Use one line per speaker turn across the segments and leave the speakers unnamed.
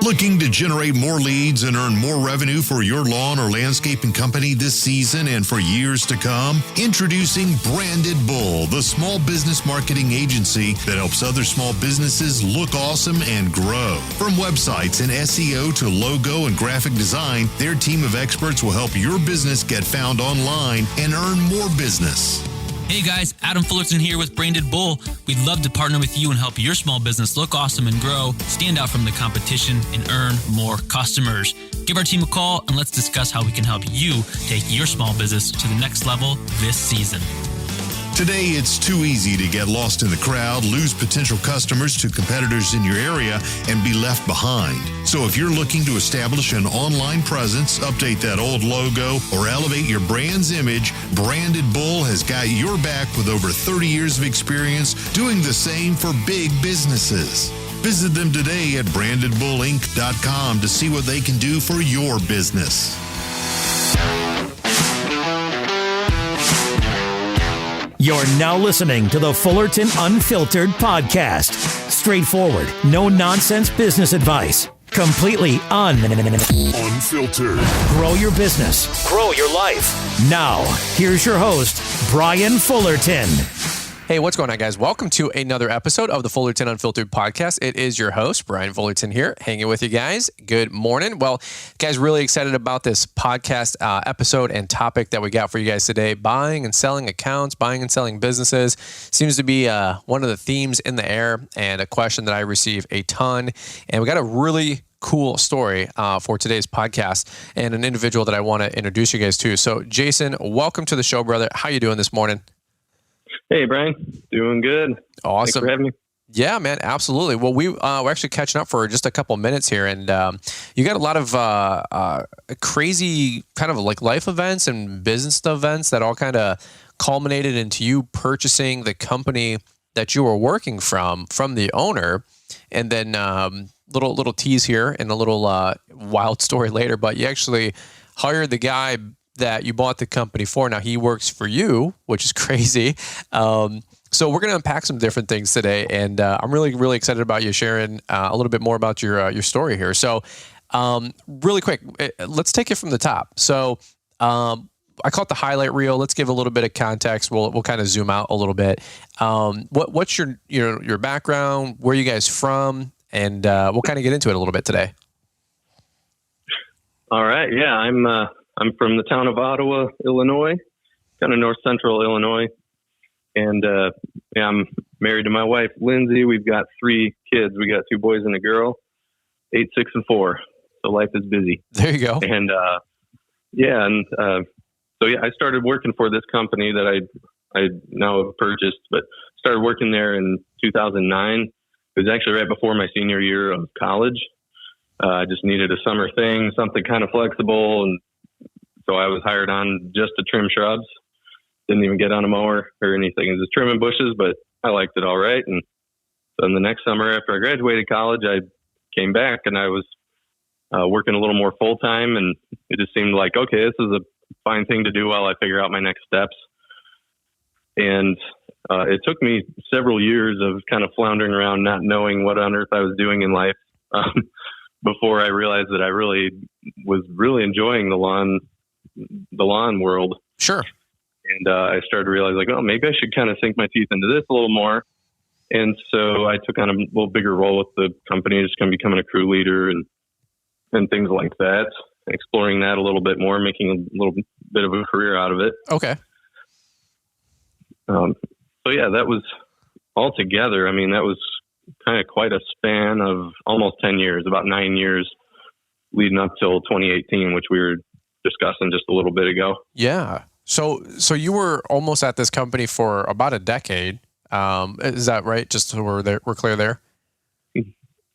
Looking to generate more leads and earn more revenue for your lawn or landscaping company this season and for years to come? Introducing Branded Bull, the small business marketing agency that helps other small businesses look awesome and grow. From websites and SEO to logo and graphic design, their team of experts will help your business get found online and earn more business.
Hey guys, Adam Fullerton here with Branded Bull. We'd love to partner with you and help your small business look awesome and grow, stand out from the competition, and earn more customers. Give our team a call and let's discuss how we can help you take your small business to the next level this season.
Today, it's too easy to get lost in the crowd, lose potential customers to competitors in your area, and be left behind. So if you're looking to establish an online presence, update that old logo, or elevate your brand's image, Branded Bull has got your back with over 30 years of experience doing the same for big businesses. Visit them today at brandedbullinc.com to see what they can do for your business.
You're now listening to the Fullerton Unfiltered podcast. Straightforward, no nonsense business advice. Completely unfiltered. Grow your business. Grow your life. Now, here's your host, Brian Fullerton.
Hey, what's going on, guys? Welcome to another episode of the Fullerton Unfiltered podcast. It is your host, Brian Fullerton here, hanging with you guys. Good morning. Well, guys, really excited about this podcast episode and topic that we got for you guys today. Buying and selling accounts, buying and selling businesses seems to be one of the themes in the air and a question that I receive a ton. And we got a really cool story for today's podcast and an individual that I want to introduce you guys to. So, Jason, welcome to the show, brother. How you doing this morning?
Hey, Brian. Doing good.
Awesome.
Thanks for having me.
Yeah, man. Absolutely. Well, we're actually catching up for just a couple minutes here, and you got a lot of crazy kind of like life events and business events that all kind of culminated into you purchasing the company that you were working from the owner, and then little tease here and a little wild story later, but you actually hired the guy that you bought the company for. Now he works for you, which is crazy. So we're going to unpack some different things today, and I'm really, really excited about you sharing a little bit more about your story here. So really quick, let's take it from the top. So I call it the highlight reel. Let's give a little bit of context. We'll kind of zoom out a little bit. What's your background? Where are you guys from? And we'll kind of get into it a little bit today.
All right. Yeah, I'm from the town of Ottawa, Illinois, kind of north central Illinois. And I'm married to my wife, Lindsay. We've got 3 kids. We got 2 boys and a girl, 8, 6, and 4. So life is busy.
There you go.
And I started working for this company that I now have purchased, but started working there in 2009. It was actually right before my senior year of college. I just needed a summer thing, something kind of flexible, and so I was hired on just to trim shrubs. Didn't even get on a mower or anything. It was just trimming bushes, but I liked it all right. And then the next summer after I graduated college, I came back and I was working a little more full time. And it just seemed like, okay, this is a fine thing to do while I figure out my next steps. And it took me several years of kind of floundering around, not knowing what on earth I was doing in life, before I realized that I really was enjoying the lawn world.
Sure.
And I started to realize, like, oh, maybe I should kind of sink my teeth into this a little more. And so I took on a little bigger role with the company, just kind of becoming a crew leader and things like that, exploring that a little bit more, making a little bit of a career out of it.
Okay.
So yeah, that was all together. I mean, that was kind of quite a span of almost 10 years, about 9 years leading up till 2018, which we were discussing just a little bit ago.
Yeah. So you were almost at this company for about a decade. Is that right? Just so we're clear there.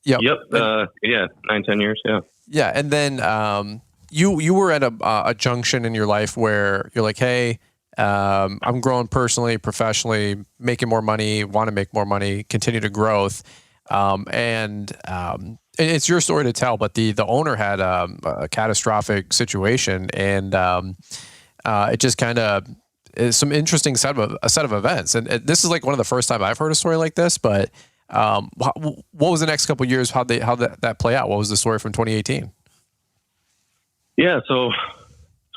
Yep. 9-10 years. Yeah.
Yeah. And then, you were at a junction in your life where you're like, hey, I'm growing personally, professionally, making more money, want to make more money, continue to growth. And it's your story to tell, but the owner had a catastrophic situation, and it just kind of is some interesting set of events. And this is like one of the first time I've heard a story like this, but What was the next couple of years? How'd that play out? What was the story from 2018?
Yeah, so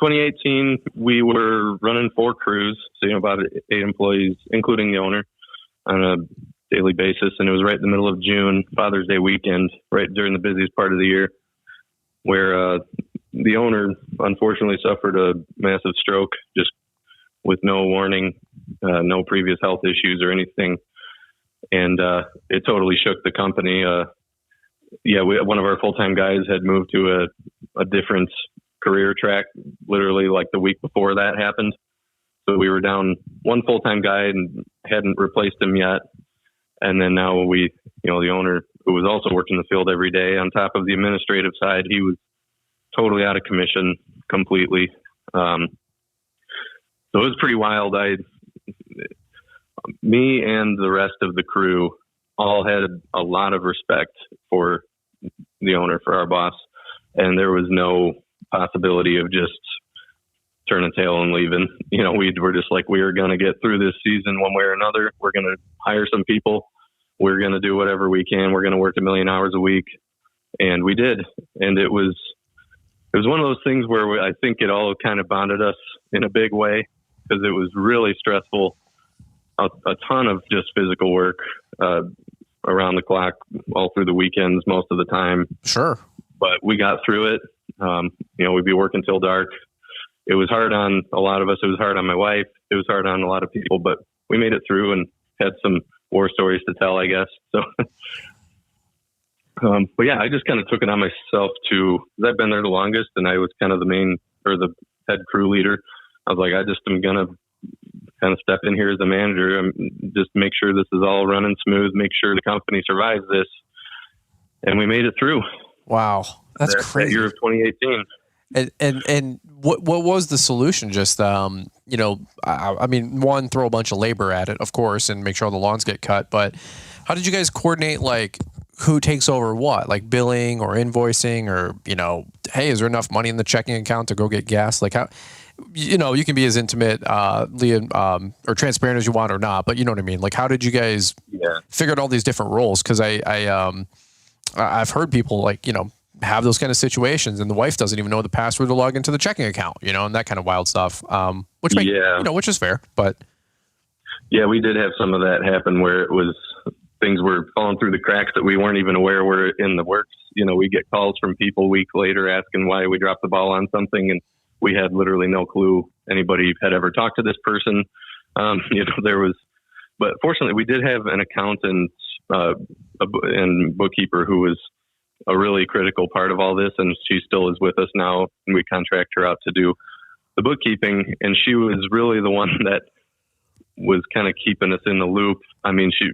2018, we were running 4 crews, so about 8 employees, including the owner, on a daily basis. And it was right in the middle of June, Father's Day weekend, right during the busiest part of the year, where the owner unfortunately suffered a massive stroke, just with no warning, no previous health issues or anything. And it totally shook the company. One of our full-time guys had moved to a different career track, literally like the week before that happened. So we were down one full-time guy and hadn't replaced him yet. And then now the owner, who was also working the field every day, on top of the administrative side, he was totally out of commission completely. So it was pretty wild. Me and the rest of the crew all had a lot of respect for the owner, for our boss. And there was no possibility of just turning tail and leaving. We were just like, we are going to get through this season one way or another. We're going to hire some people. We're going to do whatever we can. We're going to work 1 million hours a week. And we did. And it was one of those things where I think it all kind of bonded us in a big way, because it was really stressful. A ton of just physical work around the clock, all through the weekends, most of the time.
Sure.
But we got through it. We'd be working till dark. It was hard on a lot of us. It was hard on my wife. It was hard on a lot of people, but we made it through and had some war stories to tell, I guess. So, but yeah, I just kind of took it on myself because I've been there the longest, and I was kind of the head crew leader. I was like, I just am going to kind of step in here as the manager and just make sure this is all running smooth, make sure the company survives this. And we made it through.
Wow. That's crazy.
That year of 2018.
And what was the solution? Just, one, throw a bunch of labor at it, of course, and make sure all the lawns get cut. But how did you guys coordinate, like, who takes over what, like billing or invoicing, or, hey, is there enough money in the checking account to go get gas? Like, how, you can be as intimate, or transparent as you want or not, but you know what I mean? Like, how did you guys figure out all these different roles? Cause I've heard people have those kind of situations, and the wife doesn't even know the password to log into the checking account, and that kind of wild stuff, which is fair, but
yeah, we did have some of that happen where it was, things were falling through the cracks that we weren't even aware were in the works. We get calls from people a week later asking why we dropped the ball on something, and we had literally no clue anybody had ever talked to this person. But fortunately we did have an accountant and bookkeeper who was a really critical part of all this, and she still is with us now, and we contract her out to do the bookkeeping, and she was really the one that was kind of keeping us in the loop. I mean, she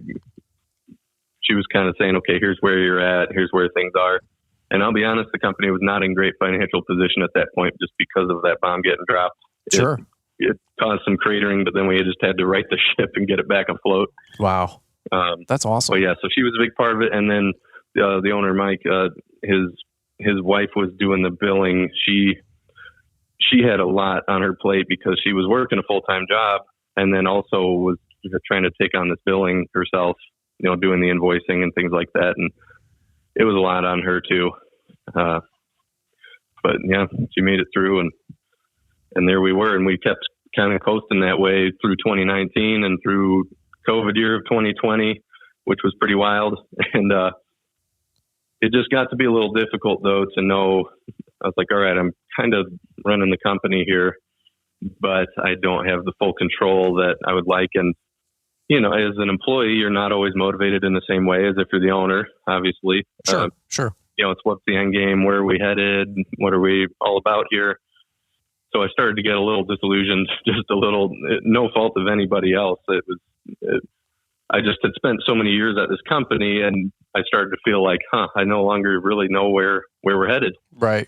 was kind of saying, okay, here's where you're at, here's where things are. And I'll be honest, the company was not in great financial position at that point, just because of that bomb getting dropped.
Sure.
It caused some cratering, but then we just had to right the ship and get it back afloat.
Wow. That's awesome.
But yeah, so she was a big part of it. And then the owner, Mike, his wife was doing the billing. She had a lot on her plate because she was working a full-time job, and then also was trying to take on this billing herself, doing the invoicing and things like that. And it was a lot on her too. But yeah, she made it through, and there we were, and we kept kind of coasting that way through 2019 and through COVID year of 2020, which was pretty wild. And, it just got to be a little difficult though to know. I was like, all right, I'm kind of running the company here, but I don't have the full control that I would like. And, as an employee, you're not always motivated in the same way as if you're the owner, obviously.
Sure.
It's what's the end game? Where are we headed? What are we all about here? So I started to get a little disillusioned, just a little, no fault of anybody else. I just had spent so many years at this company, and I started to feel like, I no longer really know where we're headed.
Right.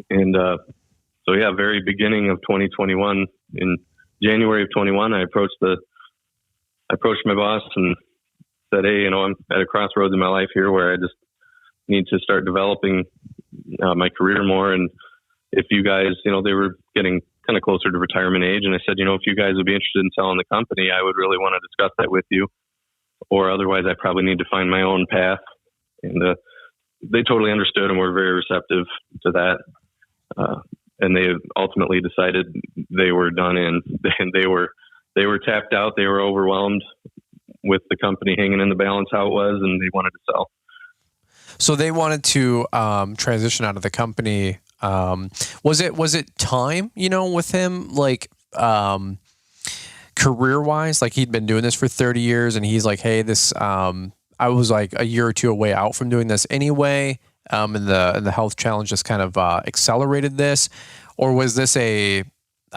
And so yeah, very beginning of 2021, in January of 21, I approached my boss and said, hey, I'm at a crossroads in my life here where I just need to start developing my career more. And if you guys, they were getting kind of closer to retirement age. And I said, if you guys would be interested in selling the company, I would really want to discuss that with you. or otherwise I probably need to find my own path. And they totally understood and were very receptive to that. And they ultimately decided they were done in, and they were tapped out. They were overwhelmed with the company hanging in the balance how it was, and they wanted to sell.
So they wanted to transition out of the company. Was it time, with him, like career wise, like he'd been doing this for 30 years and he's like, hey, this, I was like a year or two away out from doing this anyway. And the health challenge just kind of accelerated this, or was this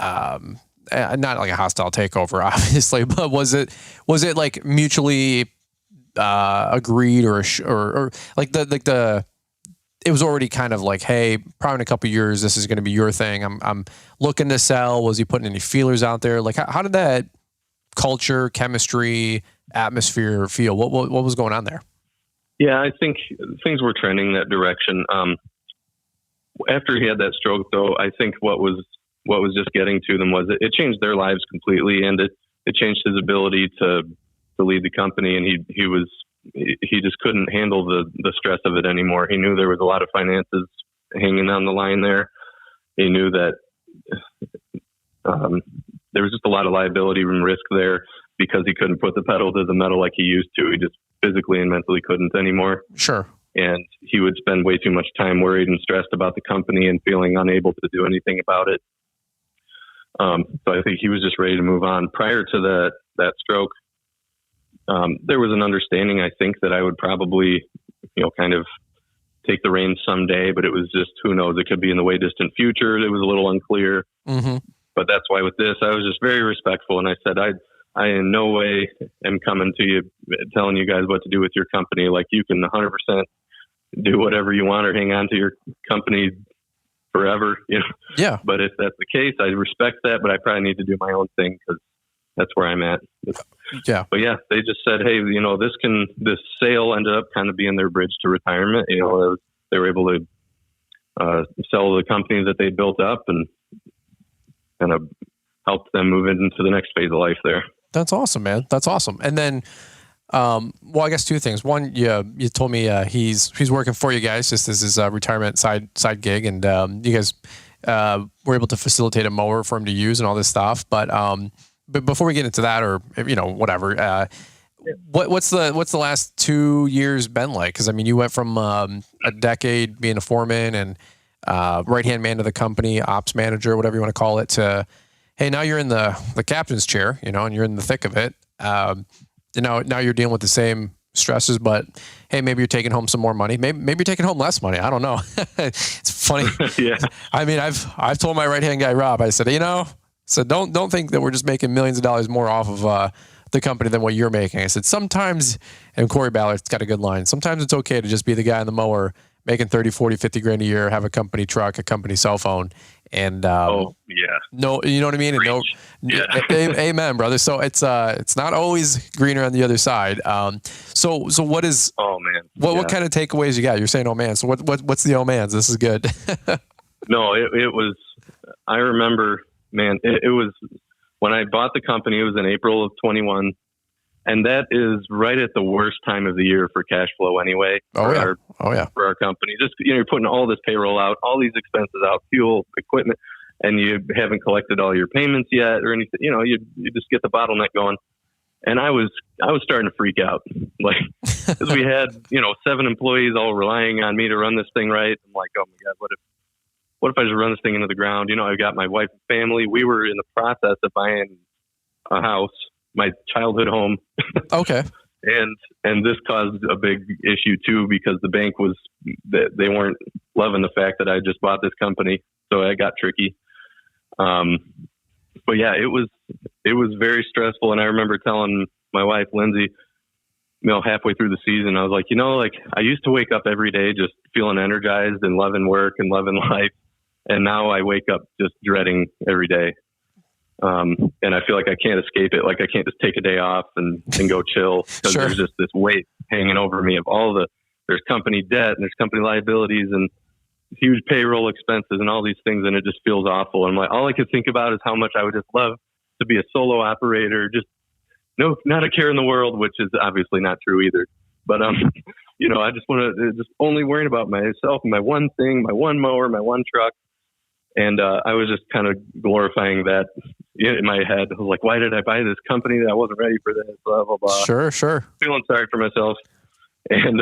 not like a hostile takeover, obviously, but was it like mutually agreed or like it was already kind of like, hey, probably in a couple of years, this is going to be your thing. I'm looking to sell. Was he putting any feelers out there? Like, how did that culture, chemistry, atmosphere feel? What was going on there?
Yeah, I think things were trending that direction. After he had that stroke, though, I think what was just getting to them was it changed their lives completely, and it changed his ability to lead the company, and he just couldn't handle the stress of it anymore. He knew there was a lot of finances hanging on the line there. He knew that there was just a lot of liability and risk there because he couldn't put the pedal to the metal like he used to. He just physically and mentally couldn't anymore.
Sure.
And he would spend way too much time worried and stressed about the company and feeling unable to do anything about it. So I think he was just ready to move on. Prior to that stroke, there was an understanding, I think, that I would probably, kind of take the reins someday, but it was just, who knows, it could be in the way distant future. It was a little unclear. Mm-hmm. But that's why with this, I was just very respectful. And I said, I in no way am coming to you, telling you guys what to do with your company. Like, you can 100% do whatever you want or hang on to your company forever.
Yeah.
But if that's the case, I respect that, but I probably need to do my own thing because that's where I'm at.
Yeah.
But yeah, they just said, hey, this sale ended up kind of being their bridge to retirement. They were able to sell the company that they built up and kind of help them move into the next phase of life there.
That's awesome, man. That's awesome. And then, I guess two things. One, you told me he's working for you guys just as his retirement side gig, and you guys were able to facilitate a mower for him to use and all this stuff. But before we get into that, or whatever, what's the last 2 years been like? Because I mean, you went from a decade being a foreman and right hand man to the company, ops manager, whatever you want to call it, to hey, now you're in the captain's chair, and you're in the thick of it. Now you're dealing with the same stresses, but hey, maybe you're taking home some more money. Maybe you're taking home less money. I don't know. It's funny.
Yeah.
I mean, I've told my right hand guy Rob, I said, so don't think that we're just making millions of dollars more off of the company than what you're making. I said sometimes, and Corey Ballard's got a good line. Sometimes it's okay to just be the guy on the mower making 30, 40, 50 grand a year, have a company truck, a company cell phone. And, no, you know what I mean? And amen, brother. So it's not always greener on the other side. So what is,
oh man,
what kind of takeaways you got? You're saying, oh man, so what's the oh man's? This is good.
No, it was, I remember, man, it was when I bought the company, it was in April of 21. And that is right at the worst time of the year for cash flow anyway. For our company. Just, you're putting all this payroll out, all these expenses out, fuel, equipment, and you haven't collected all your payments yet or anything. You just get the bottleneck going. And I was starting to freak out. Like, because we had, 7 employees all relying on me to run this thing right. I'm like, oh my God, what if I just run this thing into the ground? I've got my wife and family. We were in the process of buying a house, my childhood home.
Okay.
And this caused a big issue too, because the bank they weren't loving the fact that I just bought this company. So it got tricky. But yeah, it was very stressful. And I remember telling my wife, Lindsay, halfway through the season, I was like, I used to wake up every day just feeling energized and loving work and loving life. And now I wake up just dreading every day. And I feel like I can't escape it. Like, I can't just take a day off and go chill, because There's just this weight hanging over me of there's company debt and there's company liabilities and huge payroll expenses and all these things. And it just feels awful. And all I could think about is how much I would just love to be a solo operator, just no, not a care in the world, which is obviously not true either. But, you know, I just want to just only worrying about myself, my one thing, my one mower, my one truck. And I was just kind of glorifying that in my head. I was like, why did I buy this company? I wasn't ready for this, blah, blah, blah.
Sure.
Feeling sorry for myself. And,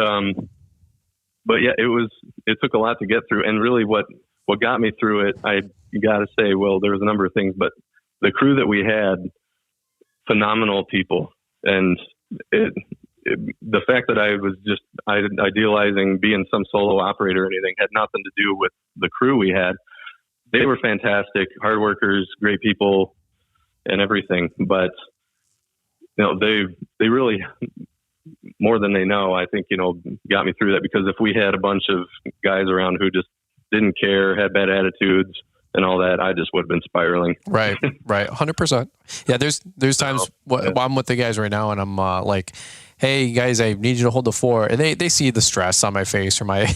but yeah, it took a lot to get through. And really what got me through it, I got to say, well, there was a number of things, but the crew that we had, phenomenal people. And the fact that I was just idealizing being some solo operator or anything had nothing to do with the crew we had. They were fantastic, hard workers, great people, and everything. But you know, they really, more than they know, I think, you know, got me through that. Because if we had a bunch of guys around who just didn't care, had bad attitudes, and all that, I just would have been spiraling.
Right, 100%. Yeah, there's times I'm with the guys right now, and I'm like, hey guys, I need you to hold the floor, and they see the stress on my face or my,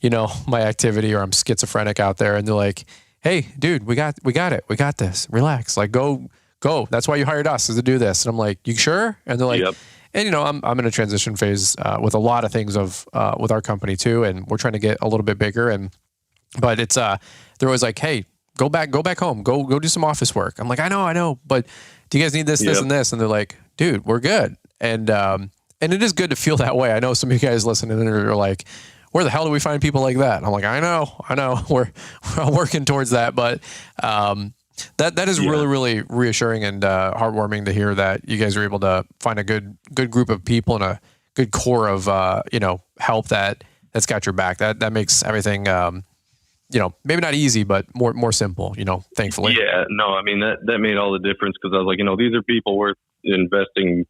you know, my activity, or I'm schizophrenic out there, and they're like, hey, dude, we got it, we got this. Relax, like go. That's why you hired us, is to do this. And I'm like, you sure? And they're like, yep. And you know, I'm in a transition phase with a lot of things with our company too, and we're trying to get a little bit bigger. But it's they're always like, hey, go back home, go do some office work. I'm like, I know, but do you guys need this, this, and this? And they're like, dude, we're good. And it is good to feel that way. I know some of you guys listening are like, where the hell do we find people like that? And I'm like, I know, we're all working towards that. But that is really, really reassuring and heartwarming to hear that you guys are able to find a good group of people and a good core of you know, help that's got your back. That makes everything you know, maybe not easy, but more simple, you know, thankfully.
Yeah, no, I mean, that made all the difference, because I was like, you know, these are people worth investing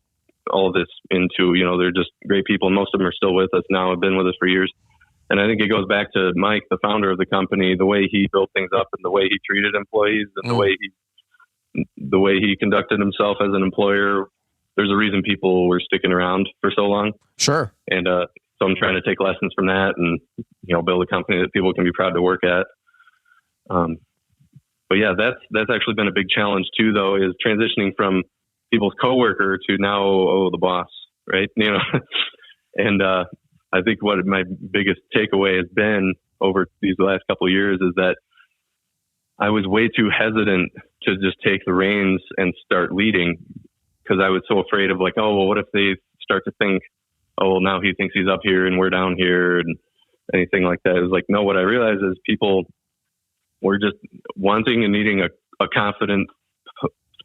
all of this into. You know, they're just great people. Most of them are still with us now, have been with us for years. And I think it goes back to Mike, the founder of the company, the way he built things up and the way he treated employees and the way he conducted himself as an employer. There's a reason people were sticking around for so long.
Sure.
And, so I'm trying to take lessons from that and, you know, build a company that people can be proud to work at. But yeah, that's actually been a big challenge too, though, is transitioning from people's coworker to now, the boss, right? You know, and I think what my biggest takeaway has been over these last couple of years is that I was way too hesitant to just take the reins and start leading, because I was so afraid of like, oh, well, what if they start to think, oh, well, now he thinks he's up here and we're down here and anything like that. It was like, no, what I realized is people were just wanting and needing a confident,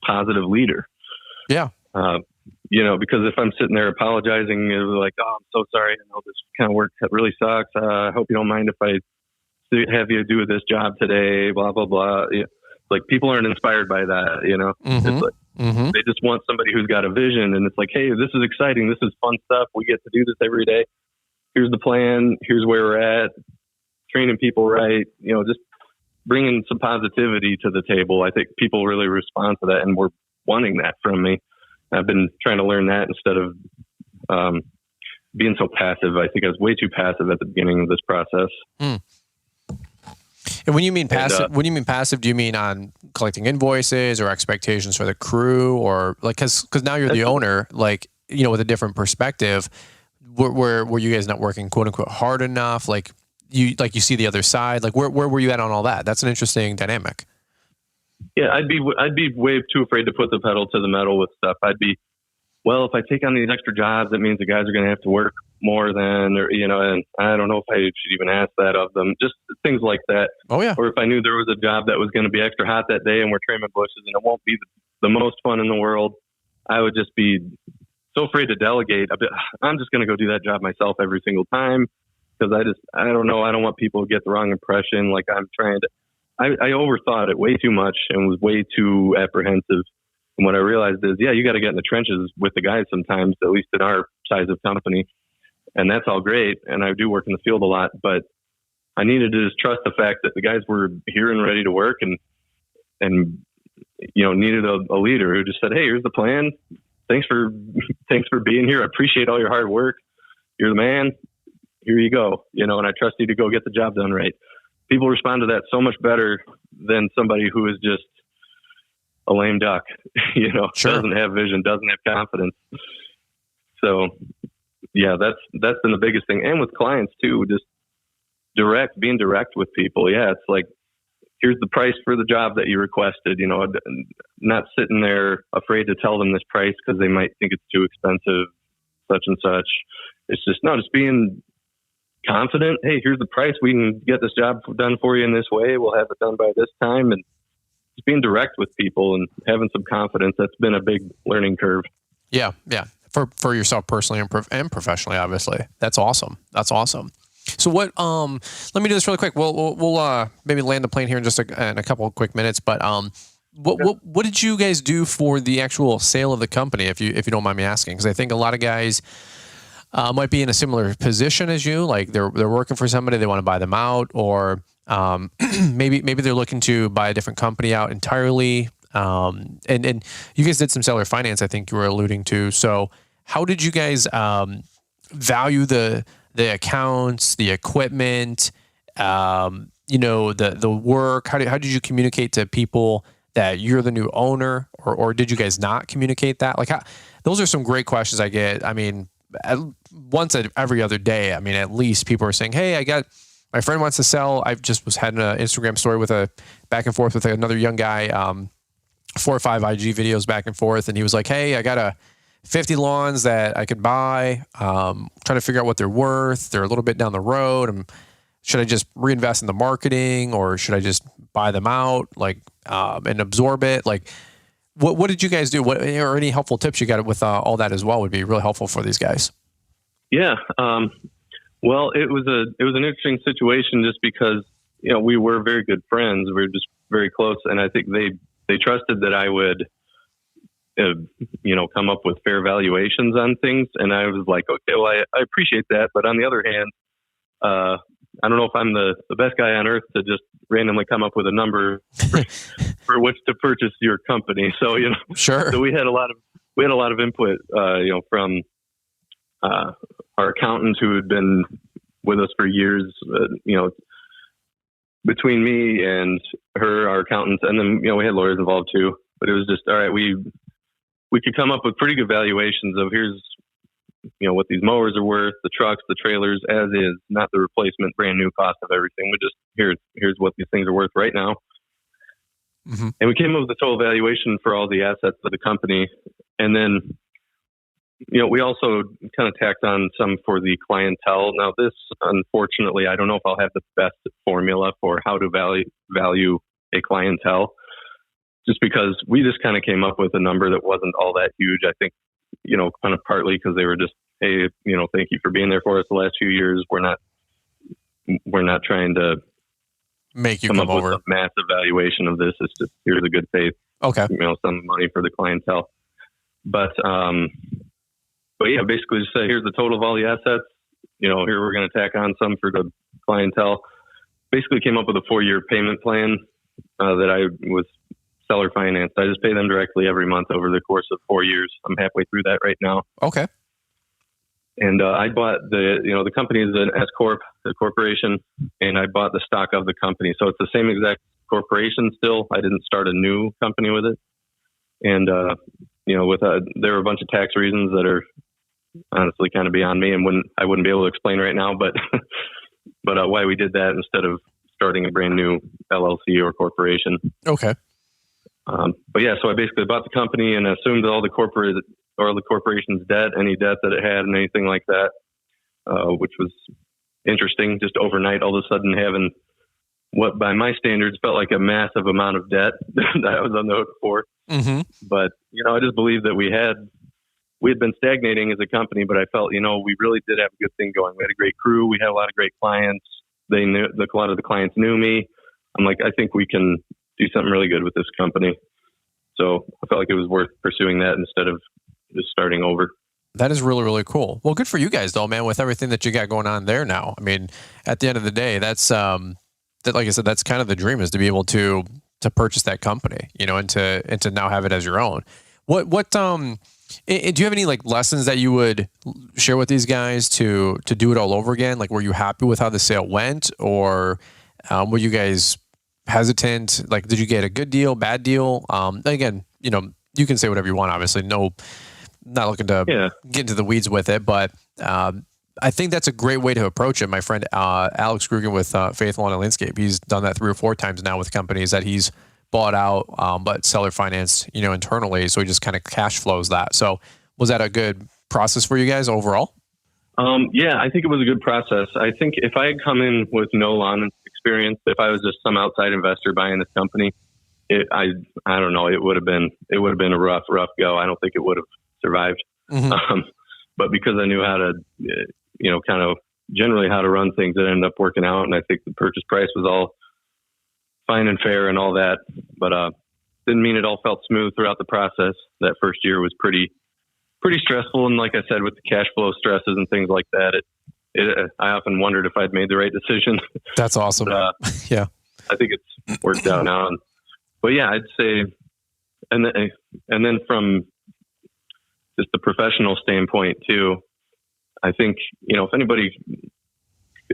positive leader.
Yeah.
You know, because if I'm sitting there apologizing, it was like, oh, I'm so sorry. I know this kind of work really sucks. I hope you don't mind if I have you do this job today, blah, blah, blah. Yeah. Like, people aren't inspired by that, you know?
Mm-hmm.
It's like, they just want somebody who's got a vision, and it's like, hey, this is exciting. This is fun stuff. We get to do this every day. Here's the plan. Here's where we're at. Training people right. You know, just bringing some positivity to the table. I think people really respond to that, and we're wanting that from me. I've been trying to learn that instead of being so passive. I think I was way too passive at the beginning of this process.
Mm. And when you mean passive, do you mean on collecting invoices or expectations for the crew, or like, cause now you're the owner, like, you know, with a different perspective, were you guys not working quote unquote hard enough? Like you see the other side, like where were you at on all that? That's an interesting dynamic.
Yeah, I'd be way too afraid to put the pedal to the metal with stuff. I'd be, well, if I take on these extra jobs, that means the guys are going to have to work more than, or, you know, and I don't know if I should even ask that of them. Just things like that.
Oh yeah.
Or if I knew there was a job that was going to be extra hot that day and we're trimming bushes and it won't be the most fun in the world, I would just be so afraid to delegate. I'm just going to go do that job myself every single time, because I don't know. I don't want people to get the wrong impression. Like I'm trying to. I overthought it way too much and was way too apprehensive. And what I realized is, yeah, you got to get in the trenches with the guys sometimes, at least in our size of company. And that's all great. And I do work in the field a lot, but I needed to just trust the fact that the guys were here and ready to work, and you know, needed a leader who just said, hey, here's the plan. Thanks for being here. I appreciate all your hard work. You're the man. Here you go. You know, and I trust you to go get the job done right. People respond to that so much better than somebody who is just a lame duck,
Sure.
doesn't have vision, doesn't have confidence. So yeah, that's been the biggest thing. And with clients too, just being direct with people. Yeah. It's like, here's the price for the job that you requested, not sitting there afraid to tell them this price because they might think it's too expensive, such and such. It's just being confident. Hey, here's the price. We can get this job done for you in this way. We'll have it done by this time. And just being direct with people and having some confidence. That's been a big learning curve.
Yeah. Yeah. For yourself personally and professionally, obviously. That's awesome. So what, let me do this really quick. We'll maybe land the plane here in just in a couple of quick minutes, but, what did you guys do for the actual sale of the company? If you don't mind me asking, because I think a lot of guys, might be in a similar position as you, like they're working for somebody, they want to buy them out, or, maybe they're looking to buy a different company out entirely. And you guys did some seller finance, I think you were alluding to. So how did you guys, value the accounts, the equipment, the work? How did you communicate to people that you're the new owner, or did you guys not communicate that? Like, those are some great questions I get. I mean, once every other day, I mean, at least people are saying, hey, my friend wants to sell. I just was having an Instagram story with a back and forth with another young guy, 4 or 5 IG videos back and forth. And he was like, hey, I got 50 lawns that I could buy. Trying to figure out what they're worth. They're a little bit down the road. Should I just reinvest in the marketing, or should I just buy them out, and absorb it? Like, what did you guys do? Or any helpful tips you got with all that as well would be really helpful for these guys.
Yeah. Well, it was an interesting situation just because, we were very good friends. We were just very close. And I think they trusted that I would, come up with fair valuations on things. And I was like, okay, well, I appreciate that. But on the other hand, I don't know if I'm the best guy on earth to just randomly come up with a number for which to purchase your company. So,
Sure.
So we had a lot of input, from our accountant who had been with us for years, between me and her, our accountants, and then, we had lawyers involved too, but it was just, all right, we could come up with pretty good valuations of here's, what these mowers are worth, the trucks, the trailers, as is, not the replacement brand new cost of everything. We just, here's what these things are worth right now. Mm-hmm. And we came up with the total valuation for all the assets of the company. And then, we also kind of tacked on some for the clientele. Now this, unfortunately, I don't know if I'll have the best formula for how to value a clientele, just because we just kind of came up with a number that wasn't all that huge. I think, kind of partly because they were just, hey, thank you for being there for us the last few years. We're not trying to
make you
come
come
up
over
with a massive valuation of this. It's just, here's a good faith,
okay,
some money for the clientele. But yeah, basically just say, here's the total of all the assets. Here we're going to tack on some for the clientele. Basically came up with a 4-year payment plan that I was seller financed. I just pay them directly every month over the course of 4 years. I'm halfway through that right now.
Okay.
And I bought the company is an S Corp, a corporation, and I bought the stock of the company. So it's the same exact corporation still. I didn't start a new company with it. And, there were a bunch of tax reasons that are honestly kind of beyond me and I wouldn't be able to explain right now, but why we did that instead of starting a brand new LLC or corporation.
Okay.
But yeah, so I basically bought the company and assumed all the corporation's debt, any debt that it had and anything like that, which was interesting. Just overnight, all of a sudden having what by my standards felt like a massive amount of debt that I was on the hook for. Mm-hmm. But, I just believe that we had been stagnating as a company, but I felt, we really did have a good thing going. We had a great crew. We had a lot of great clients. A lot of the clients knew me. I'm like, I think we can do something really good with this company. So I felt like it was worth pursuing that instead of just starting over.
That is really, really cool. Well, good for you guys though, man, with everything that you got going on there now. I mean, at the end of the day, that's, that, like I said, that's kind of the dream, is to be able to purchase that company, and to now have it as your own. What, do you have any lessons that you would share with these guys to do it all over again? Like, were you happy with how the sale went, or, were you guys hesitant? Like, did you get a good deal, bad deal? Again, you can say whatever you want, obviously. No, not looking to get into the weeds with it, but I think that's a great way to approach it. My friend Alex Grugan with Faith Lawn and Landscape, he's done that 3 or 4 times now with companies that he's bought out, but seller finance, internally. So he just kind of cash flows that. So was that a good process for you guys overall?
Yeah, I think it was a good process. I think if I had come in with no lawn experience, if I was just some outside investor buying this company, I don't know, it would have been a rough go. I don't think it would have survived. Mm-hmm. But because I knew how to, kind of generally how to run things, it ended up working out. And I think the purchase price was all fine and fair and all that, but didn't mean it all felt smooth throughout the process. That first year was pretty stressful. And like I said, with the cash flow stresses and things like that, I often wondered if I'd made the right decision.
That's awesome.
But,
yeah.
I think it's worked out now. But yeah, I'd say, and then from just the professional standpoint too, I think, if anybody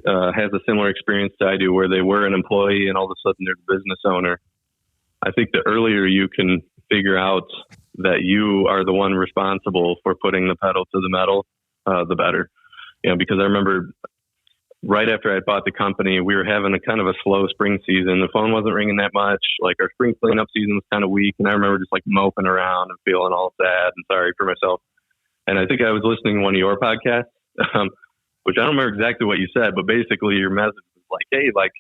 has a similar experience to I do, where they were an employee and all of a sudden they're the business owner, I think the earlier you can figure out that you are the one responsible for putting the pedal to the metal, the better. Because I remember right after I bought the company, we were having a kind of a slow spring season. The phone wasn't ringing that much. Like our spring cleanup season was kind of weak. And I remember just like moping around and feeling all sad and sorry for myself. And I think I was listening to one of your podcasts, which I don't remember exactly what you said, but basically your message was like, hey, like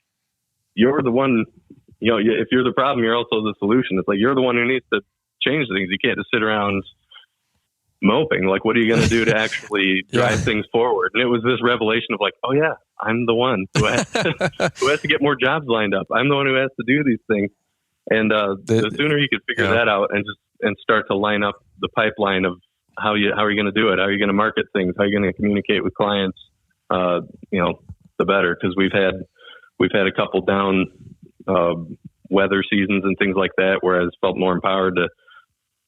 you're the one, if you're the problem, you're also the solution. It's like, you're the one who needs to change things. You can't just sit around moping. Like, what are you going to do to actually drive things forward? And it was this revelation of like, oh yeah, I'm the one who has to get more jobs lined up. I'm the one who has to do these things. And the sooner you could figure that out and start to line up the pipeline of how are you going to do it? How are you going to market things? How are you going to communicate with clients? The better, because we've had a couple down weather seasons and things like that, where I felt more empowered to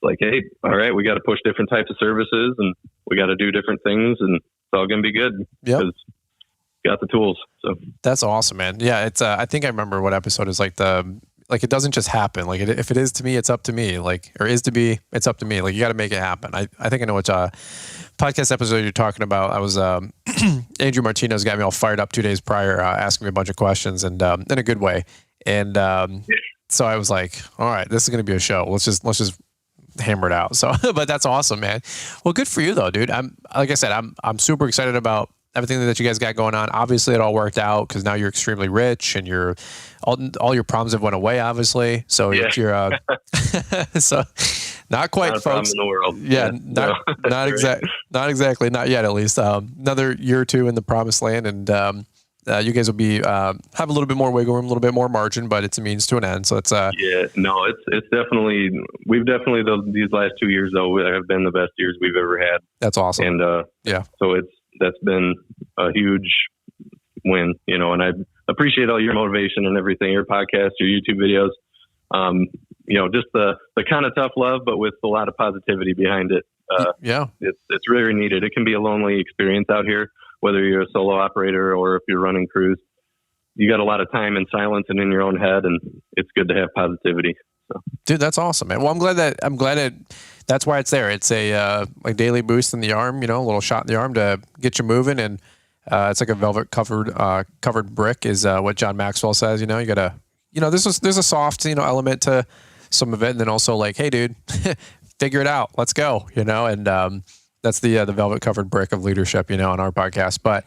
like, hey, all right, we got to push different types of services and we got to do different things, and it's all going to be good because got the tools. So
that's awesome, man. Yeah, it's. I think I remember what episode is like it doesn't just happen. Like if it is to me, it's up to me. Like, or is to be, it's up to me. Like you got to make it happen. I think I know which podcast episode you're talking about. I was Andrew Martinez got me all fired up 2 days prior, asking me a bunch of questions and in a good way. And so I was like, all right, this is going to be a show. Let's just hammer it out. So, but that's awesome, man. Well, good for you though, dude. Like I said, I'm super excited about everything that you guys got going on. Obviously it all worked out because now you're extremely rich and all your problems have went away, obviously. So you're so not quite,
not a
folks.
problem in the world.
Yeah, not exactly, not yet at least. Another year or two in the promised land, and you guys will be have a little bit more wiggle room, a little bit more margin, but it's a means to an end. So it's it's definitely, these last 2 years though have been the best years we've ever had. That's awesome.
And so that's been a huge win, and I appreciate all your motivation and everything, your podcast, your YouTube videos, just the kind of tough love, but with a lot of positivity behind it. It's really needed. It can be a lonely experience out here, whether you're a solo operator or if you're running crews. You got a lot of time in silence and in your own head, and it's good to have positivity. So. Dude,
that's awesome, man. Well, I'm glad that that's why it's there. It's a like daily boost in the arm, a little shot in the arm to get you moving, and it's like a velvet covered brick is what John Maxwell says. You gotta, there's a soft element to some of it, and then also like, hey, dude, figure it out. Let's go. And that's the velvet covered brick of leadership. On our podcast. But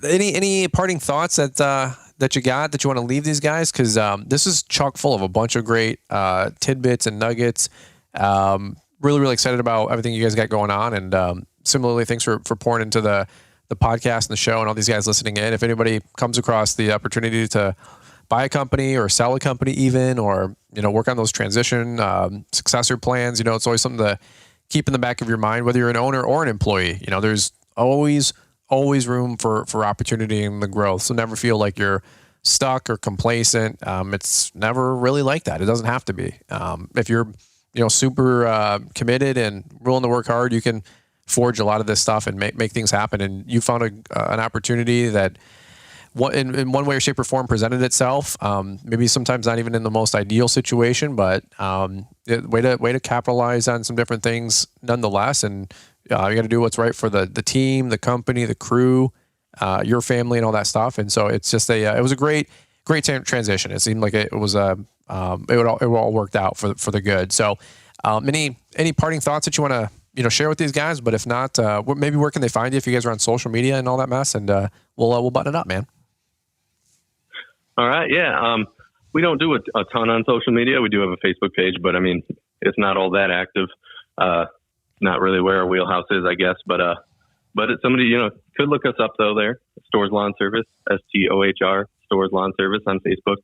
any parting thoughts that you got that you want to leave these guys? Because this is chock full of a bunch of great tidbits and nuggets. Really, really excited about everything you guys got going on. And similarly, thanks for pouring into the podcast and the show and all these guys listening in. If anybody comes across the opportunity to buy a company or sell a company even, or, work on those transition successor plans, it's always something to keep in the back of your mind, whether you're an owner or an employee. There's always room for opportunity and the growth. So never feel like you're stuck or complacent. It's never really like that. It doesn't have to be. If you're, super committed and willing to work hard, you can forge a lot of this stuff and make things happen. And you found an opportunity that in one way or shape or form presented itself. Maybe sometimes not even in the most ideal situation, but way to capitalize on some different things nonetheless. And you got to do what's right for the team, the company, the crew, your family, and all that stuff. And so it's just it was a great transition. It seemed like it was it would all worked out for the good. So any parting thoughts that you want to share with these guys? But if not, maybe where can they find you if you guys are on social media and all that mess? And we'll button it up, man.
All right. Yeah. We don't do a ton on social media. We do have a Facebook page, but I mean, it's not all that active. Not really where our wheelhouse is, I guess. But it's somebody, could look us up though there. Stohr's Lawn Service, STOHR, Stohr's Lawn Service on Facebook.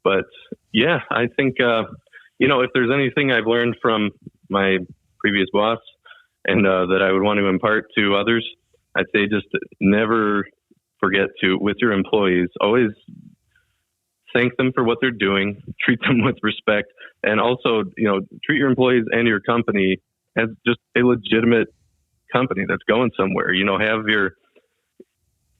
But yeah, I think, if there's anything I've learned from my previous boss and that I would want to impart to others, I'd say just never forget to, with your employees, always thank them for what they're doing, treat them with respect, and also, treat your employees and your company as just a legitimate company that's going somewhere. Have your,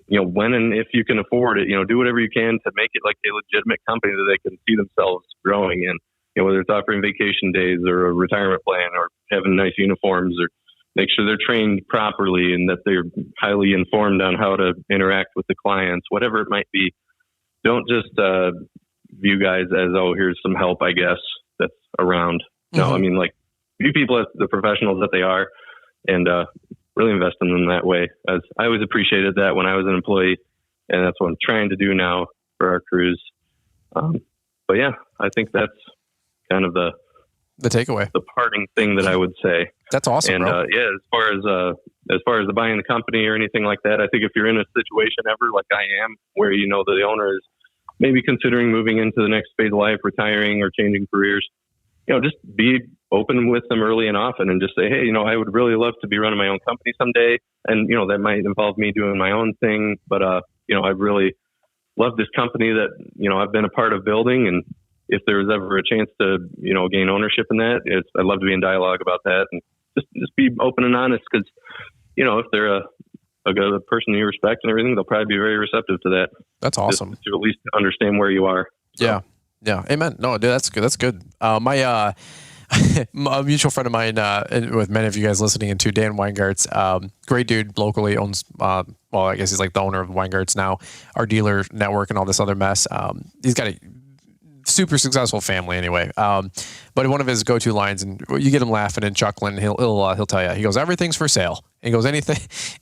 when and if you can afford it, do whatever you can to make it like a legitimate company that they can see themselves growing in. Whether it's offering vacation days or a retirement plan or having nice uniforms, or make sure they're trained properly and that they're highly informed on how to interact with the clients, whatever it might be. Don't just view guys as, here's some help, I guess, that's around. No, I mean, view people as the professionals that they are, and really invest in them that way. As I always appreciated that when I was an employee, and that's what I'm trying to do now for our crews. But yeah, I think that's kind of the takeaway, the parting thing that I would say.
That's awesome.
And
bro.
as far as the buying the company or anything like that, I think if you're in a situation ever like I am, where that the owner is maybe considering moving into the next phase of life, retiring or changing careers, just be open with them early and often, and just say, hey, I would really love to be running my own company someday, and that might involve me doing my own thing, but I really love this company that I've been a part of building, and if there was ever a chance to, gain ownership in that, I'd love to be in dialogue about that, and just be open and honest, because, if they're a good person you respect and everything, they'll probably be very receptive to that.
That's awesome.
Just to at least understand where you are. So.
Yeah. Amen. No, dude, that's good. That's good. My a mutual friend of mine, with many of you guys listening into, Dan Weingartz, great dude, locally owns, I guess he's like the owner of Weingartz now, our dealer network and all this other mess. He's got a super successful family anyway. But one of his go-to lines, and you get him laughing and chuckling, he'll tell you, he goes, everything's for sale. And he goes,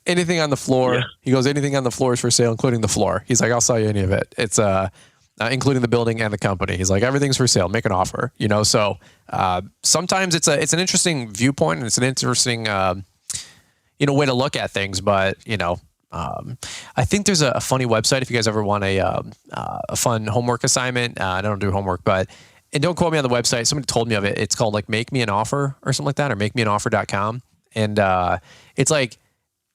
anything on the floor. Yeah. He goes, anything on the floor is for sale, including the floor. He's like, I'll sell you any of it. It's, including the building and the company. He's like, everything's for sale, make an offer, So, sometimes it's an interesting viewpoint, and it's an interesting, way to look at things. But, I think there's a funny website if you guys ever want a fun homework assignment. I don't do homework, and don't quote me on the website. Somebody told me of it. It's called Make Me an Offer or something like that, or makemeanoffer.com. And it's like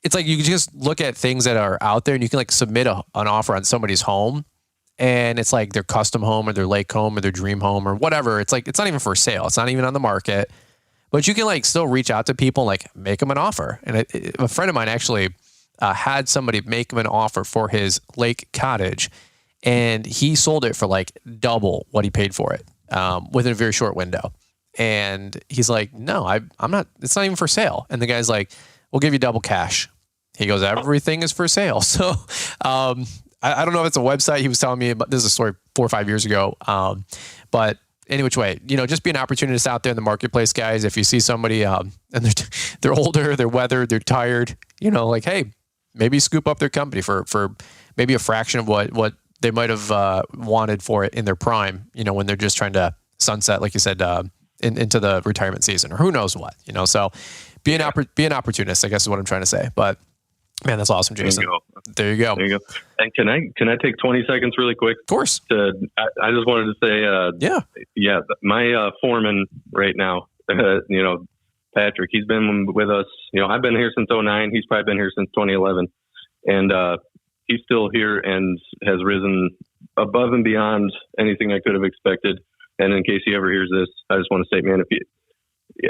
you just look at things that are out there, and you can submit an offer on somebody's home. And it's like their custom home or their lake home or their dream home or whatever. It's it's not even for sale. It's not even on the market, but you can still reach out to people and make them an offer. And a friend of mine actually had somebody make him an offer for his lake cottage, and he sold it for double what he paid for it within a very short window. And he's like, no, I'm not, it's not even for sale. And the guy's like, we'll give you double cash. He goes, everything is for sale. So, I don't know if it's a website. He was telling me about, this is a story 4 or 5 years ago. But any which way, just be an opportunist out there in the marketplace, guys. If you see somebody and they're older, they're weathered, they're tired, hey, maybe scoop up their company for maybe a fraction of what they might have wanted for it in their prime, when they're just trying to sunset, like you said, into the retirement season, or who knows what, So be an opportunist, I guess is what I'm trying to say. But man, that's awesome, Jason. There you go.
And can I take 20 seconds really quick?
Of course.
I just wanted to say, my foreman right now, Patrick, he's been with us. I've been here since 2009. He's probably been here since 2011, and he's still here and has risen above and beyond anything I could have expected. And in case he ever hears this, I just want to say, man,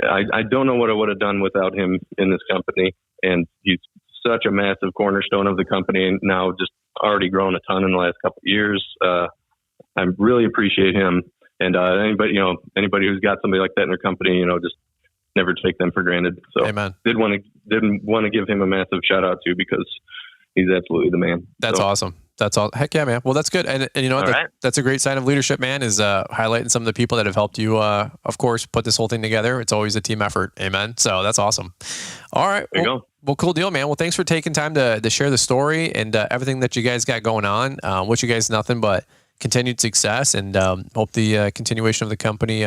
I don't know what I would have done without him in this company, and he's such a massive cornerstone of the company, and now just already grown a ton in the last couple of years. I really appreciate him. And anybody who's got somebody like that in their company, just never take them for granted. So
Amen.
Didn't want to give him a massive shout out too, because he's absolutely the man.
That's awesome. That's all. Heck yeah, man. Well, that's good. And you know what?
Right.
That's a great sign of leadership, man, is highlighting some of the people that have helped you, of course, put this whole thing together. It's always a team effort. Amen. So that's awesome. All right.
There you go.
Well, cool deal, man. Well, thanks for taking time to share the story and everything that you guys got going on. Wish you guys nothing but continued success, and hope the continuation of the company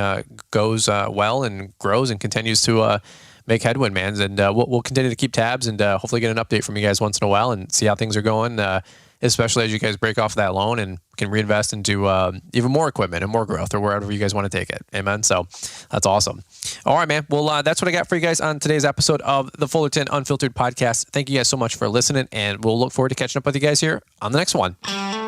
goes well and grows and continues to make headwind, man. And we'll continue to keep tabs and hopefully get an update from you guys once in a while and see how things are going, especially as you guys break off that loan and can reinvest into even more equipment and more growth, or wherever you guys want to take it. Amen. So that's awesome. All right, man. Well, that's what I got for you guys on today's episode of the Fullerton Unfiltered Podcast. Thank you guys so much for listening, and we'll look forward to catching up with you guys here on the next one.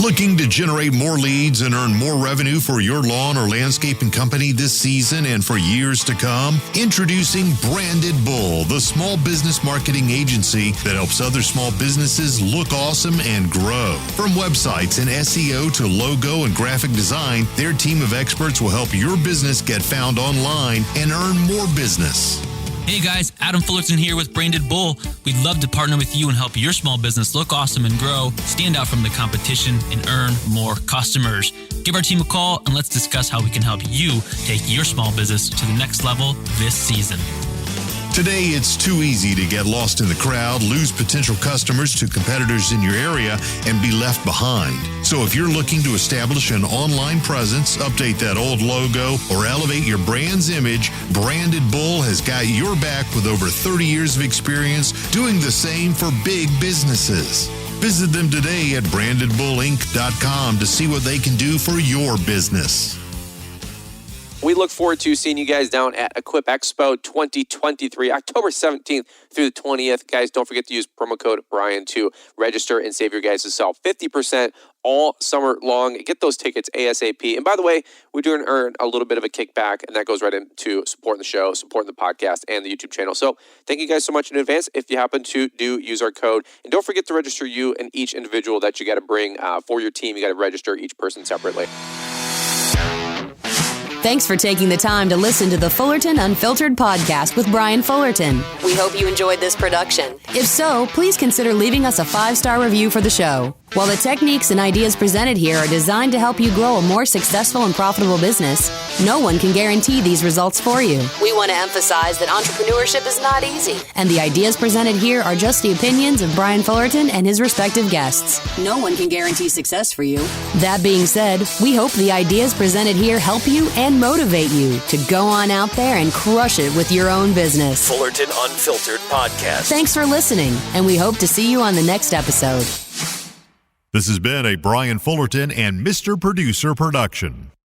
Looking to generate more leads and earn more revenue for your lawn or landscaping company this season and for years to come? Introducing Branded Bull, the small business marketing agency that helps other small businesses look awesome and grow. From websites and SEO to logo and graphic design, their team of experts will help your business get found online and earn more business.
Hey guys, Adam Fullerton here with Branded Bull. We'd love to partner with you and help your small business look awesome and grow, stand out from the competition, and earn more customers. Give our team a call and let's discuss how we can help you take your small business to the next level this season.
Today, it's too easy to get lost in the crowd, lose potential customers to competitors in your area, and be left behind. So if you're looking to establish an online presence, update that old logo, or elevate your brand's image, Branded Bull has got your back with over 30 years of experience doing the same for big businesses. Visit them today at brandedbullinc.com to see what they can do for your business.
We look forward to seeing you guys down at Equip Expo 2023, October 17th through the 20th. Guys, don't forget to use promo code Brian to register and save your guys' self 50% all summer long. Get those tickets ASAP. And by the way, we do earn a little bit of a kickback, and that goes right into supporting the show, supporting the podcast, and the YouTube channel. So thank you guys so much in advance if you happen to use our code. And don't forget to register you and each individual that you got to bring for your team. You got to register each person separately.
Thanks for taking the time to listen to the Fullerton Unfiltered Podcast with Brian Fullerton. We hope you enjoyed this production. If so, please consider leaving us a 5-star review for the show. While the techniques and ideas presented here are designed to help you grow a more successful and profitable business, no one can guarantee these results for you. We want to emphasize that entrepreneurship is not easy, and the ideas presented here are just the opinions of Brian Fullerton and his respective guests. No one can guarantee success for you. That being said, we hope the ideas presented here help you and motivate you to go on out there and crush it with your own business.
Fullerton Unfiltered Podcast.
Thanks for listening, and we hope to see you on the next episode.
This has been a Brian Fullerton and Mr. Producer production.